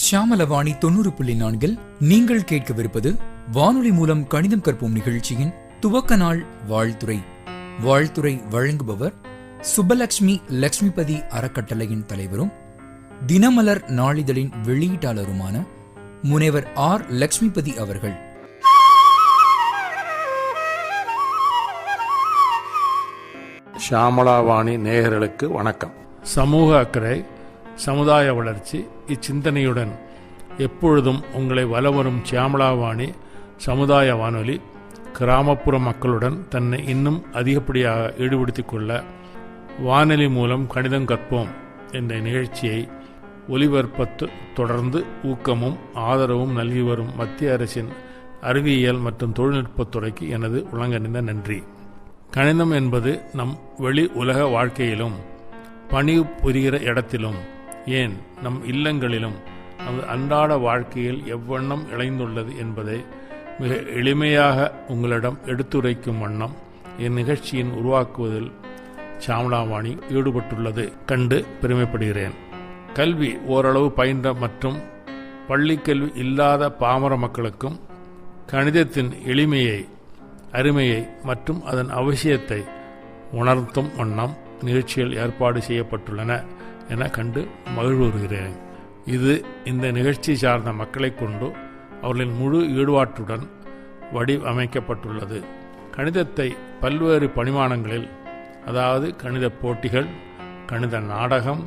ஷியாமலவாணி 90.4 நீங்கள் கேட்கவிருப்பது வானொலி மூலம் கணிதம் கற்போம் நிகழ்ச்சியின் துவக்க நாள் வாழ்த்துரை. வாழ்த்துரை வழங்குபவர் சுப்பலட்சுமி லட்சுமிபதி அறக்கட்டளையின் தலைவரும் தினமலர் நாளிதழின் வெளியீட்டாளருமான முனைவர் ஆர். லட்சுமிபதி அவர்கள். ஷியாமலாவாணி நேயர்களுக்கு வணக்கம். சமூக அக்கறை, சமுதாய வளர்ச்சி இச்சிந்தனையுடன் எப்பொழுதும் உங்களை வலவரும் ஷியாமலாவாணி சமுதாய வானொலி கிராமப்புற மக்களுடன் தன்னை இன்னும் அதிகப்படியாக ஈடுபடுத்திக் கொள்ள வானொலி மூலம் கணிதம் கற்போம் என்ற நிகழ்ச்சியை ஒலிபரப்பத்து தொடர்ந்து ஊக்கமும் ஆதரவும் நல்கி வரும் மத்திய அரசின் அறிவியல் மற்றும் தொழில்நுட்பத்துறைக்கு எனது உலகணிந்த நன்றி. கணிதம் என்பது நம் வெளி உலக வாழ்க்கையிலும் பணி புரிகிற இடத்திலும், ஏன் நம் இல்லங்களிலும் நமது அன்றாட வாழ்க்கையில் எவ்வண்ணம் இணைந்துள்ளது என்பதை மிக எளிமையாக உங்களிடம் எடுத்துரைக்கும் வண்ணம் இந்நிகழ்ச்சியின் உருவாக்குவதில் ஷியாமலாவாணி ஈடுபட்டுள்ளது கண்டு பெருமைப்படுகிறேன். கல்வி ஓரளவு பயின்ற மற்றும் பள்ளிக்கல்வி இல்லாத பாமர மக்களுக்கும் கணிதத்தின் எளிமையை, அருமையை மற்றும் அதன் அவசியத்தை உணர்த்தும் வண்ணம் நிகழ்ச்சிகள் ஏற்பாடு செய்யப்பட்டுள்ளன என கண்டு மகிழ்வுறுகிறேன். இது இந்த நிகழ்ச்சி சார்ந்த மக்களை கொண்டு அவர்களின் முழு ஈடுபாட்டுடன் வடிவமைக்கப்பட்டுள்ளது. கணிதத்தை பல்வேறு பரிமாணங்களில், அதாவது கணித போட்டிகள், கணித நாடகம்,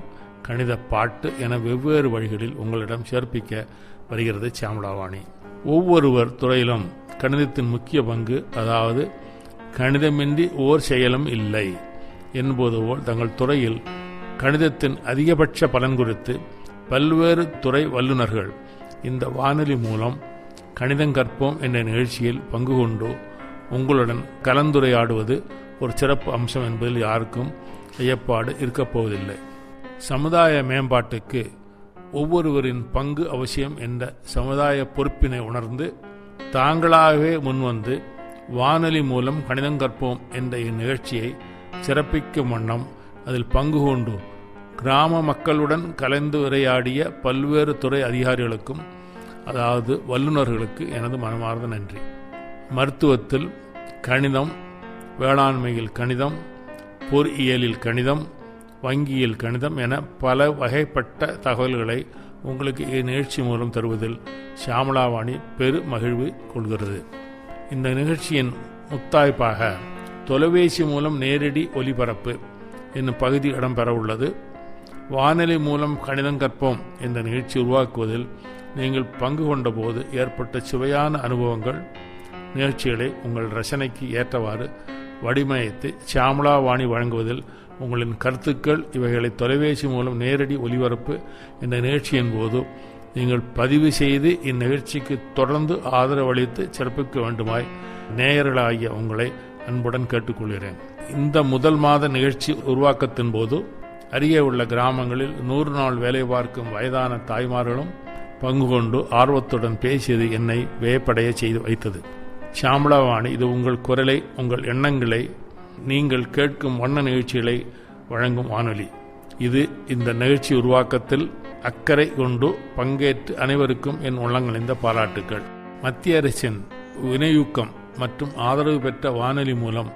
கணித பாட்டு என வெவ்வேறு வழிகளில் உங்களிடம் சேர்ப்பிக்க வருகிறது ஷியாமலாவாணி. ஒவ்வொருவர் துறையிலும் கணிதத்தின் முக்கிய பங்கு, அதாவது கணிதமின்றி ஓர் செயலும் இல்லை என்பது போல் தங்கள் துறையில் கணிதத்தின் அதிகபட்ச பலன் குறித்து பல்வேறு துறை வல்லுநர்கள் இந்த வானொலி மூலம் கணிதம் கற்போம் என்ற நிகழ்ச்சியில் பங்கு கொண்டு உங்களுடன் கலந்துரையாடுவது ஒரு சிறப்பு அம்சம் என்பதில் யாருக்கும் ஐயப்பாடு இருக்கப் போவதில்லை. சமுதாய மேம்பாட்டுக்கு ஒவ்வொருவரின் பங்கு அவசியம் என்ற சமுதாய பொறுப்பினை உணர்ந்து தாங்களாகவே முன்வந்து வானொலி மூலம் கணிதம் கற்போம் என்ற இந்நிகழ்ச்சியை சிறப்பிக்கும் வண்ணம் அதில் பங்கு கொண்டு கிராம மக்களுடன் கலந்து உரையாடிய பல்வேறு துறை அதிகாரிகளுக்கும், அதாவது வல்லுநர்களுக்கு எனது மனமார்ந்த நன்றி. மருத்துவத்தில் கணிதம், வேளாண்மையில் கணிதம், பொறியியலில் கணிதம், வங்கியில் கணிதம் என பல வகைப்பட்ட தகவல்களை உங்களுக்கு இந்நிகழ்ச்சி மூலம் தருவதில் ஷியாமலாவாணி பெரு மகிழ்வு கொள்கிறது. இந்த நிகழ்ச்சியின் முத்தாய்ப்பாக தொலைபேசி மூலம் நேரடி ஒலிபரப்பு என்னும் பகுதி இடம்பெற உள்ளது. வானொலி மூலம் கணிதம் கற்போம் என்ற நிகழ்ச்சி உருவாக்குவதில் நீங்கள் பங்கு கொண்ட போது ஏற்பட்ட சுவையான அனுபவங்கள், நிகழ்ச்சிகளை உங்கள் ரசனைக்கு ஏற்றவாறு வடிவமைத்து ஷியாமலாவாணி வழங்குவதில் உங்களின் கருத்துக்கள் இவைகளை தொலைபேசி மூலம் நேரடி ஒலிபரப்பு என்ற நிகழ்ச்சியின் போது நீங்கள் பதிவு செய்து இந்நிகழ்ச்சிக்கு தொடர்ந்து ஆதரவளித்து சிறப்பிக்க வேண்டுமாய் நேயர்களாகிய உங்களை அன்புடன் கேட்டுக்கொள்கிறேன். இந்த முதல் மாத நிகழ்ச்சி உருவாக்கத்தின் போது அருகே உள்ள கிராமங்களில் 100 நாள் வேலை பார்க்கும் வயதான தாய்மார்களும் பங்கு கொண்டு ஆர்வத்துடன் பேசியது என்னை வியப்படைய செய்து வைத்தது. ஷியாமலாவாணி இது உங்கள் குரலை, உங்கள் எண்ணங்களை நீங்கள் கேட்கும் வண்ண நிகழ்ச்சிகளை வழங்கும் வானொலி. இது இந்த நிகழ்ச்சி உருவாக்கத்தில் அக்கறை கொண்டு பங்கேற்று அனைவருக்கும் என் உள்ளங்களிந்த பாராட்டுக்கள். மத்திய அரசின் வினையூக்கம் மற்றும் ஆதரவு பெற்ற வானொலி மூலம்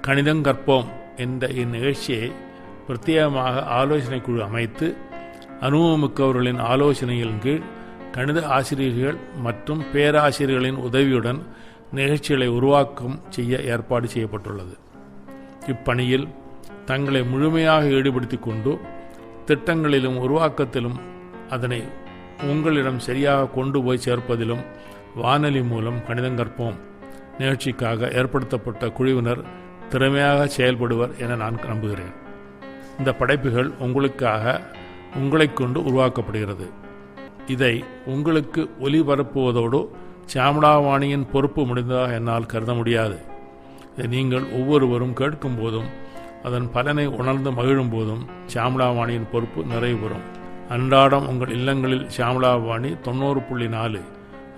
கணிதம் கற்போம் என்ற இந்நிகழ்ச்சியை பிரத்யேகமாக ஆலோசனை குழு அமைத்து அனுபவமிக்கவர்களின் ஆலோசனையின் கீழ் கணித ஆசிரியர்கள் மற்றும் பேராசிரியர்களின் உதவியுடன் நிகழ்ச்சிகளை உருவாக்கம் செய்ய ஏற்பாடு செய்யப்பட்டுள்ளது. இப்பணியில் தங்களை முழுமையாக ஈடுபடுத்திக் கொண்டு திட்டங்களிலும் உருவாக்கத்திலும் அதனை உங்களிடம் சரியாக கொண்டு போய் சேர்ப்பதிலும் வானொலி மூலம் கணிதம் கற்போம் நிகழ்ச்சிக்காக ஏற்படுத்தப்பட்ட குழுவினர் திறமையாக செயல்படுவர் என நான் நம்புகிறேன். இந்த படைப்புகள் உங்களுக்காக, உங்களை கொண்டு உருவாக்கப்படுகிறது. இதை உங்களுக்கு ஒலிபரப்புவதோடு ஷியாமலாவாணியின் பொறுப்பு முடிந்ததாக என்னால் கருத முடியாது. இதை நீங்கள் ஒவ்வொருவரும் கேட்கும் போதும் அதன் பலனை உணர்ந்து மகிழும் போதும் ஷியாமலாவாணியின் பொறுப்பு நிறைவு பெறும். அன்றாடம் உங்கள் இல்லங்களில் ஷியாமலாவாணி 90.4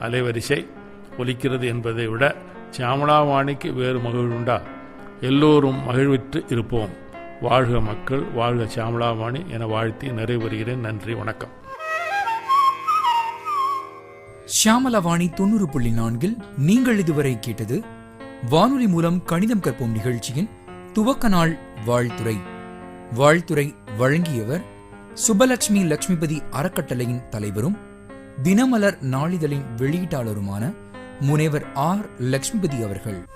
அலைவரிசை ஒலிக்கிறது என்பதை விட ஷியாமலாவாணிக்கு வேறு மகிழ்வுண்டா? எல்லோரும் மகிழ்விற்று இருப்போம். வாழ்க மக்கள், வாழ்க ஷியாமலாவாணி என வாழ்த்தி நிறைவு பெறுகிறேன். நன்றி, வணக்கம். ஷியாமலவாணி 90.4 நீங்கள் இதுவரை கேட்டது வானொலி மூலம் கணிதம் கற்போம் நிகழ்ச்சியின் துவக்க நாள் வாழ்த்துரை. வாழ்த்துரை வழங்கியவர் சுபலட்சுமி லட்சுமிபதி அறக்கட்டளையின் தலைவரும் தினமலர் நாளிதழின் வெளியீட்டாளருமான முனைவர் ஆர். லட்சுமிபதி அவர்கள்.